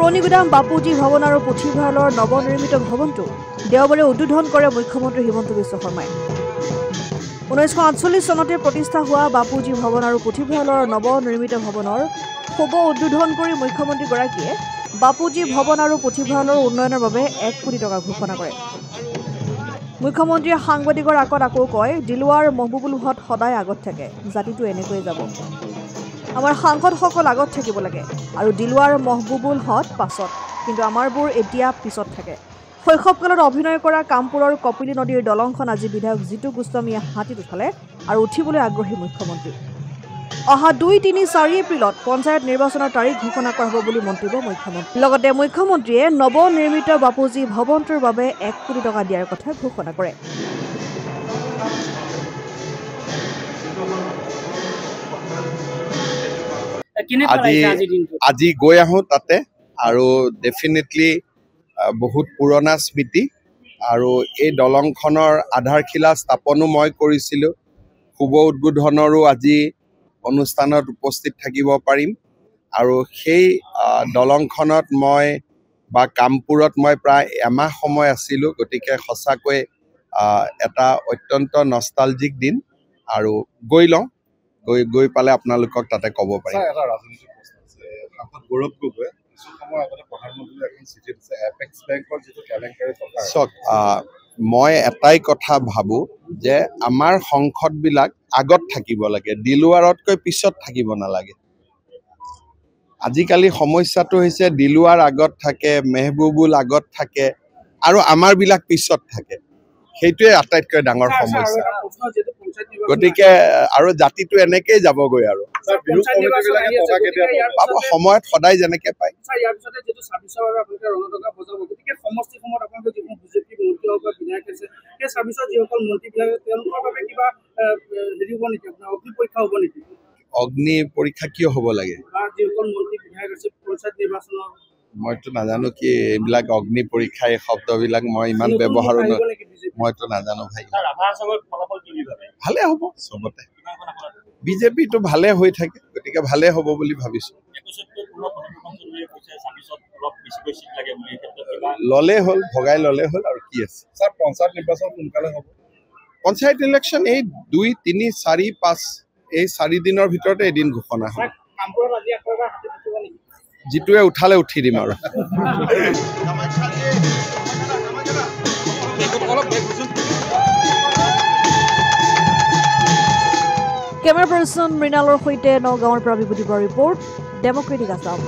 পুৰণিগুদাম বাপুজী ভৱন আৰু পুথিভঁৰালৰ নৱনিৰ্মিত ভৱনটো দেওবাৰে উদ্বোধন কৰে মুখ্যমন্ত্ৰী হিমন্ত বিশ্ব শৰ্মাই। 1948 চনতে প্ৰতিষ্ঠা হোৱা বাপুজী ভৱন আৰু পুথিভঁৰালৰ নৱনিৰ্মিত ভৱনৰ শুভ উদ্বোধন কৰি মুখ্যমন্ত্ৰীগৰাকীয়ে বাপুজী ভৱন আৰু পুথিভঁৰালৰ উন্নয়নৰ বাবে 1 কোটি টকা ঘোষণা কৰে। মুখ্যমন্ত্ৰীয়ে সাংবাদিকৰ আগত আকৌ কয়, দিলৱাৰ মহবুবুল হক সদায় আগত থাকে, জাতিটো এনেকৈয়ে যাব। আমাৰ সাংসদসকল আগত থাকিব লাগে আৰু দিলৱাৰ মহবুবুল হক পাছত, কিন্তু আমাৰবোৰ এতিয়া পিছত থাকে। শৈশৱকালত অভিনয় কৰা কামপুৰৰ কপিলী নদীৰ দলংখন আজি বিধায়ক জিতু গোস্বামীয়ে হাতীত উঠালে আৰু উঠিবলৈ আগ্ৰহী মুখ্যমন্ত্ৰী। অহা 2, 3, 4 এপ্ৰিলত পঞ্চায়ত নিৰ্বাচনৰ তাৰিখ ঘোষণা কৰা হ'ব বুলি মন্তব্য মুখ্যমন্ত্ৰী। লগতে মুখ্যমন্ত্ৰীয়ে নৱনিৰ্মিত বাপুজী ভৱনটোৰ বাবে 1 কোটি টকা দিয়াৰ কথা ঘোষণা কৰে। আজি গৈ আহোঁ তাতে আৰু ডেফিনেটলি বহুত পুৰণা স্মৃতি আৰু এই দলংখনৰ আধাৰশিলা স্থাপনো মই কৰিছিলোঁ। শুভ উদ্বোধনৰো আজি অনুষ্ঠানত উপস্থিত থাকিব পাৰিম আৰু সেই দলংখনত মই বা কামপুৰত মই প্ৰায় এমাহ সময় আছিলোঁ। গতিকে সঁচাকৈ এটা অত্যন্ত নষ্টালজিক দিন আৰু গৈ লওঁ, গৈ পালে আপোনালোকক তাতে ক'ব পাৰিম। চাওক, মই এটাই কথা ভাবোঁ যে আমাৰ সংসদবিলাক আগত থাকিব লাগে, দিলৱাৰতকৈ পিছত থাকিব নালাগে। আজিকালি সমস্যাটো হৈছে দিলৱাৰ আগত থাকে, মেহবুবুল আগত থাকে আৰু আমাৰবিলাক পিছত থাকে। সেইটোৱে আটাইতকৈ ডাঙৰ সমস্যা। গতিকে আৰু জাতিটো এনেকেই যাবগৈ আৰু সময়ত সদায় যেনেকে পায়। অগ্নি পৰীক্ষা কিয় হ'ব লাগে? মইতো নাজানো কি এইবিলাক অগ্নি পৰীক্ষা, এই শব্দবিলাক মই ইমান ব্যৱহাৰ মইতো নাজানো ভাই। ভালে হ'ব চবতে, বিজেপিটো ভালে হৈ থাকে, গতিকে ভালে হ'ব বুলি ভাবিছোঁ। ল'লে হ'ল, ভগাই ল'লে হ'ল আৰু কি আছে। পঞ্চায়ত নিৰ্বাচন সোনকালে হ'ব। পঞ্চায়ত ইলেকশ্যন এই 2, 3, 4, 5 এই 4 দিনৰ ভিতৰতে এদিন ঘোষণা হ'ব। যিটোৱে উঠালে উঠি দিম আৰু। কেমেৰা পাৰ্চন মৃণালৰ সৈতে নগাঁৱৰ পৰা বিভূতি বৰা ৰিপৰ্ট, ডেমক্ৰেটিক আছাম।